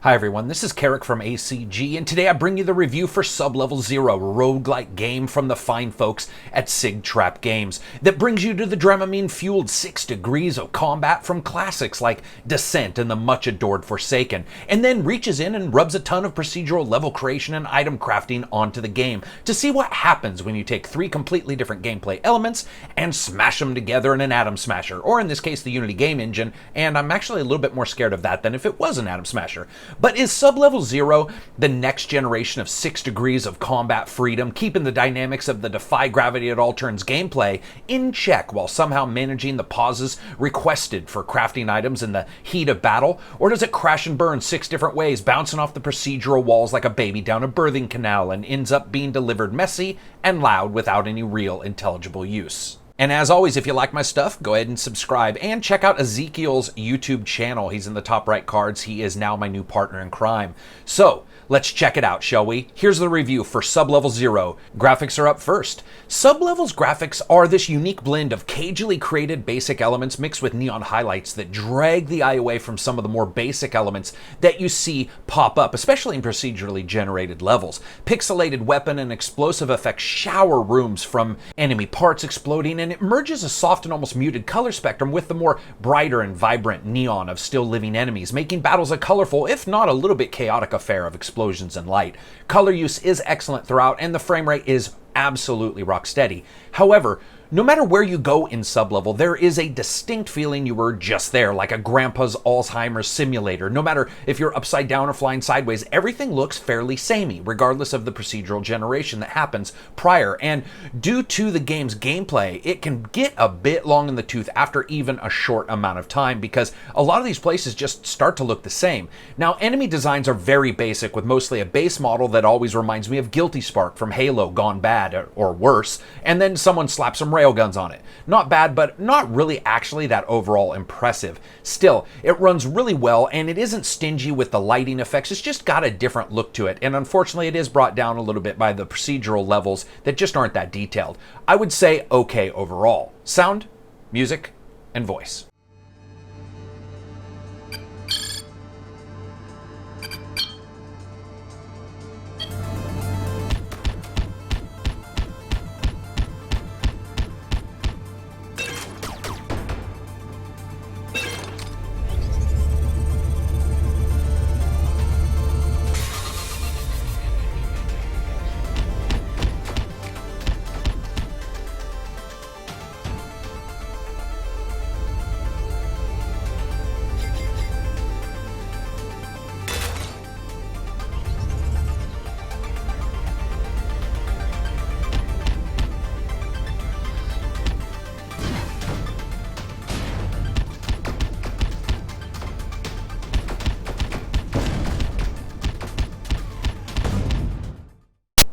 Hi everyone, this is Karak from ACG, and today I bring you the review for Sublevel Zero, a roguelike game from the fine folks at Sigtrap Games that brings you to the Dramamine-fueled 6 degrees of combat from classics like Descent and the much-adored Forsaken, and then reaches in and rubs a ton of procedural level creation and item crafting onto the game to see what happens when you take 3 completely different gameplay elements and smash them together in an atom smasher, or in this case the Unity game engine, and I'm actually a little bit more scared of that than if it was an atom smasher. But is Sublevel Zero the next generation of 6 degrees of combat freedom, keeping the dynamics of the Defy Gravity at All Turns gameplay in check while somehow managing the pauses requested for crafting items in the heat of battle? Or does it crash and burn 6 different ways, bouncing off the procedural walls like a baby down a birthing canal, and ends up being delivered messy and loud without any real intelligible use? And as always, if you like my stuff, go ahead and subscribe and check out Ezekiel's YouTube channel. He's in the top right cards. He is now my new partner in crime. So let's check it out, shall we? Here's the review for Sublevel Zero. Graphics are up first. Sublevel's graphics are this unique blend of cagily created basic elements mixed with neon highlights that drag the eye away from some of the more basic elements that you see pop up, especially in procedurally generated levels. Pixelated weapon and explosive effects shower rooms from enemy parts exploding, and it merges a soft and almost muted color spectrum with the more brighter and vibrant neon of still living enemies, making battles a colorful, if not a little bit chaotic affair of explosions and light. Color use is excellent throughout, and the frame rate is absolutely rock steady. However, no matter where you go in Sublevel, there is a distinct feeling you were just there, like a grandpa's Alzheimer's simulator. No matter if you're upside down or flying sideways, everything looks fairly samey, regardless of the procedural generation that happens prior. And due to the game's gameplay, it can get a bit long in the tooth after even a short amount of time, because a lot of these places just start to look the same. Now, enemy designs are very basic, with mostly a base model that always reminds me of Guilty Spark from Halo gone bad, or worse, and then someone slaps some railguns on it. Not bad, but not really actually that overall impressive. Still, it runs really well, and it isn't stingy with the lighting effects. It's just got a different look to it, and unfortunately it is brought down a little bit by the procedural levels that just aren't that detailed. I would say okay overall. Sound, music, and voice.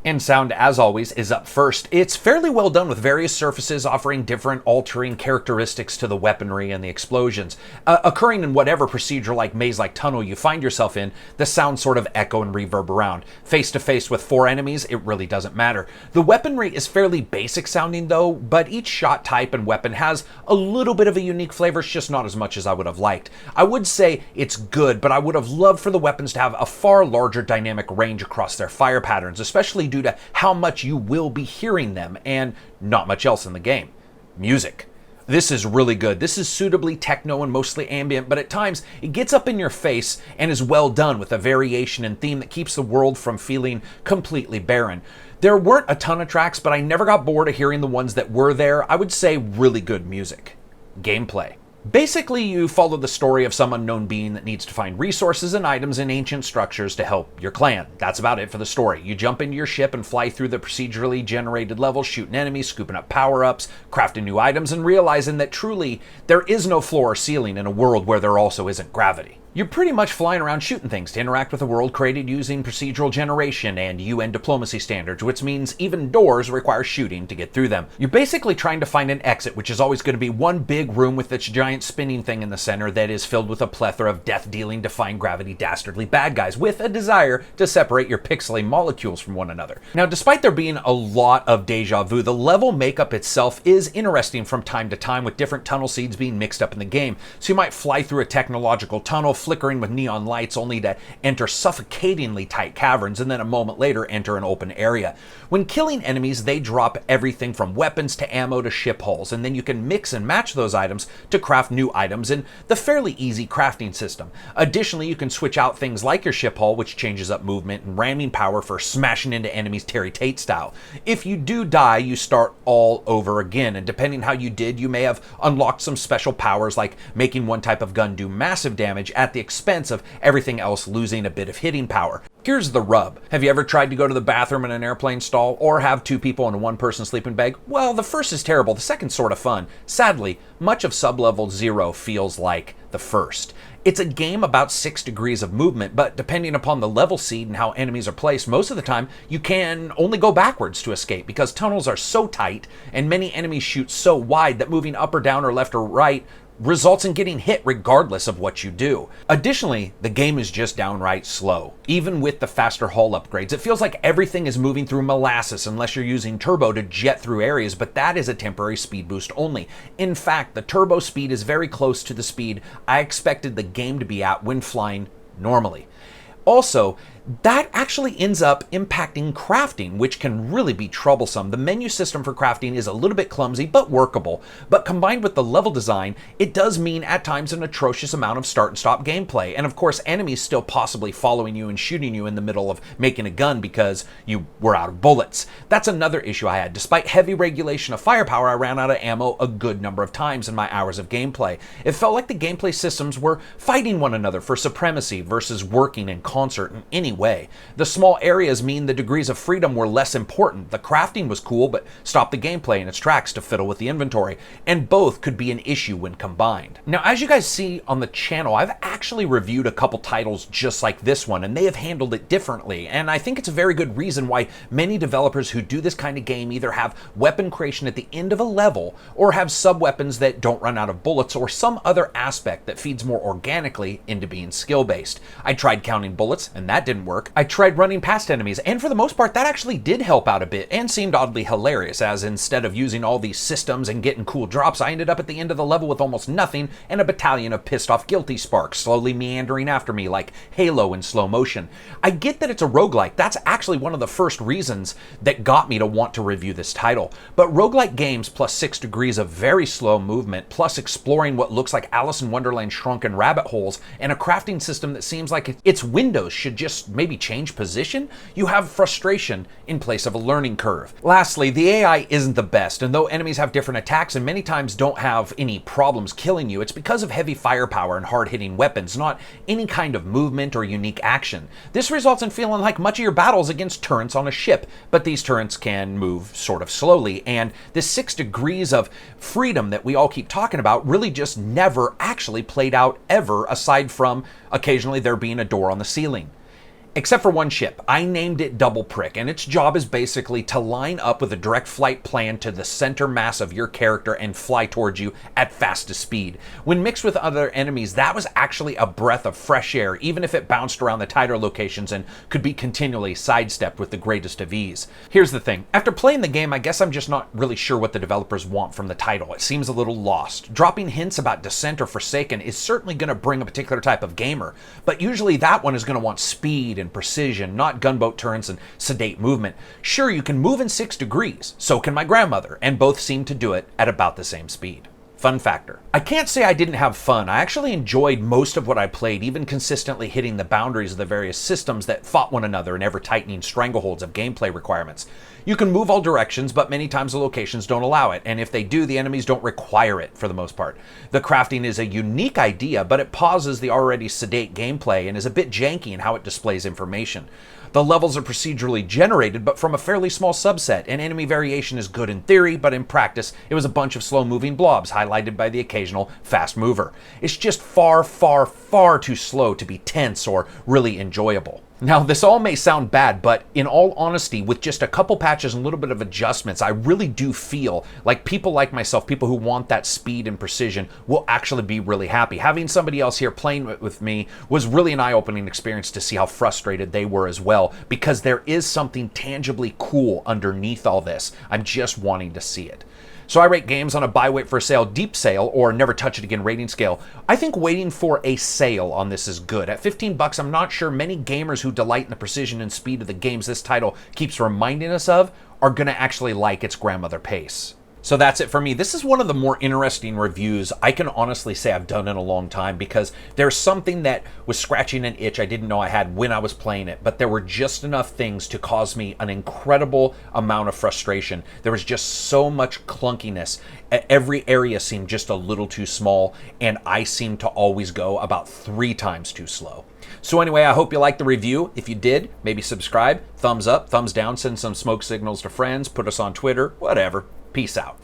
And sound, as always, is up first. It's fairly well done with various surfaces offering different altering characteristics to the weaponry and the explosions. Occurring in whatever procedure-like maze-like tunnel you find yourself in, the sounds sort of echo and reverb around. Face to face with 4 enemies, it really doesn't matter. The weaponry is fairly basic sounding though, but each shot type and weapon has a little bit of a unique flavor. It's just not as much as I would have liked. I would say it's good, but I would have loved for the weapons to have a far larger dynamic range across their fire patterns, especially due to how much you will be hearing them, and not much else in the game. Music. This is really good. This is suitably techno and mostly ambient, but at times it gets up in your face and is well done with a variation in theme that keeps the world from feeling completely barren. There weren't a ton of tracks, but I never got bored of hearing the ones that were there. I would say really good music. Gameplay. Basically, you follow the story of some unknown being that needs to find resources and items in ancient structures to help your clan. That's about it for the story. You jump into your ship and fly through the procedurally generated levels, shooting enemies, scooping up power-ups, crafting new items, and realizing that truly there is no floor or ceiling in a world where there also isn't gravity. You're pretty much flying around shooting things to interact with a world created using procedural generation and UN diplomacy standards, which means even doors require shooting to get through them. You're basically trying to find an exit, which is always going to be one big room with its giant spinning thing in the center that is filled with a plethora of death-dealing, defying gravity, dastardly bad guys with a desire to separate your pixely molecules from one another. Now, despite there being a lot of deja vu, the level makeup itself is interesting from time to time, with different tunnel seeds being mixed up in the game. So you might fly through a technological tunnel, flickering with neon lights only to enter suffocatingly tight caverns and then a moment later enter an open area. When killing enemies, they drop everything from weapons to ammo to ship hulls, and then you can mix and match those items to craft new items in the fairly easy crafting system. Additionally, you can switch out things like your ship hull, which changes up movement and ramming power for smashing into enemies Terry Tate style. If you do die, you start all over again, and depending how you did, you may have unlocked some special powers like making one type of gun do massive damage at the expense of everything else losing a bit of hitting power. Here's the rub. Have you ever tried to go to the bathroom in an airplane stall or have two people in a one-person sleeping bag? Well, the first is terrible, the second's sort of fun. Sadly, much of Sublevel Zero feels like the first. It's a game about 6 degrees of movement, but depending upon the level seed and how enemies are placed, most of the time you can only go backwards to escape because tunnels are so tight and many enemies shoot so wide that moving up or down or left or right results in getting hit regardless of what you do. Additionally, the game is just downright slow. Even with the faster hull upgrades, it feels like everything is moving through molasses unless you're using turbo to jet through areas, but that is a temporary speed boost only. In fact, the turbo speed is very close to the speed I expected the game to be at when flying normally. Also, that actually ends up impacting crafting, which can really be troublesome. The menu system for crafting is a little bit clumsy, but workable. But combined with the level design, it does mean at times an atrocious amount of start and stop gameplay. And of course, enemies still possibly following you and shooting you in the middle of making a gun because you were out of bullets. That's another issue I had. Despite heavy regulation of firepower, I ran out of ammo a good number of times in my hours of gameplay. It felt like the gameplay systems were fighting one another for supremacy versus working in concert in any way. The small areas mean the degrees of freedom were less important. The crafting was cool, but stopped the gameplay in its tracks to fiddle with the inventory, and both could be an issue when combined. Now, as you guys see on the channel, I've actually reviewed a couple titles just like this one, and they have handled it differently, and I think it's a very good reason why many developers who do this kind of game either have weapon creation at the end of a level, or have sub-weapons that don't run out of bullets, or some other aspect that feeds more organically into being skill-based. I tried counting bullets, and that didn't work. I tried running past enemies, and for the most part, that actually did help out a bit and seemed oddly hilarious, as instead of using all these systems and getting cool drops, I ended up at the end of the level with almost nothing and a battalion of pissed off guilty sparks slowly meandering after me like Halo in slow motion. I get that it's a roguelike. That's actually one of the first reasons that got me to want to review this title. But roguelike games plus 6 degrees of very slow movement, plus exploring what looks like Alice in Wonderland shrunken rabbit holes, and a crafting system that seems like its windows should just maybe change position, you have frustration in place of a learning curve. Lastly, the AI isn't the best, and though enemies have different attacks and many times don't have any problems killing you, it's because of heavy firepower and hard-hitting weapons, not any kind of movement or unique action. This results in feeling like much of your battles against turrets on a ship, but these turrets can move sort of slowly, and this 6 degrees of freedom that we all keep talking about really just never actually played out ever, aside from occasionally there being a door on the ceiling. Except for one ship. I named it Double Prick, and its job is basically to line up with a direct flight plan to the center mass of your character and fly towards you at fastest speed. When mixed with other enemies, that was actually a breath of fresh air, even if it bounced around the tighter locations and could be continually sidestepped with the greatest of ease. Here's the thing. After playing the game, I guess I'm just not really sure what the developers want from the title. It seems a little lost. Dropping hints about Descent or Forsaken is certainly going to bring a particular type of gamer, but usually that one is going to want speed and precision, not gunboat turrets and sedate movement. Sure, you can move in 6 degrees, so can my grandmother, and both seem to do it at about the same speed. Fun factor. I can't say I didn't have fun. I actually enjoyed most of what I played, even consistently hitting the boundaries of the various systems that fought one another in ever-tightening strangleholds of gameplay requirements. You can move all directions, but many times the locations don't allow it, and if they do, the enemies don't require it for the most part. The crafting is a unique idea, but it pauses the already sedate gameplay and is a bit janky in how it displays information. The levels are procedurally generated, but from a fairly small subset, and enemy variation is good in theory, but in practice, it was a bunch of slow-moving blobs highlighted by the occasional fast mover. It's just far, far, far too slow to be tense or really enjoyable. Now, this all may sound bad, but in all honesty, with just a couple patches and a little bit of adjustments, I really do feel like people like myself, people who want that speed and precision, will actually be really happy. Having somebody else here playing with me was really an eye-opening experience to see how frustrated they were as well, because there is something tangibly cool underneath all this. I'm just wanting to see it. So I rate games on a buy, wait for a sale, deep sale, or never touch it again rating scale. I think waiting for a sale on this is good. At 15 bucks, I'm not sure many gamers who delight in the precision and speed of the games this title keeps reminding us of are going to actually like its grandmother pace. So that's it for me. This is one of the more interesting reviews I can honestly say I've done in a long time, because there's something that was scratching an itch I didn't know I had when I was playing it, but there were just enough things to cause me an incredible amount of frustration. There was just so much clunkiness. Every area seemed just a little too small, and I seemed to always go about 3 times too slow. So anyway, I hope you liked the review. If you did, maybe subscribe, thumbs up, thumbs down, send some smoke signals to friends, put us on Twitter, whatever. Peace out.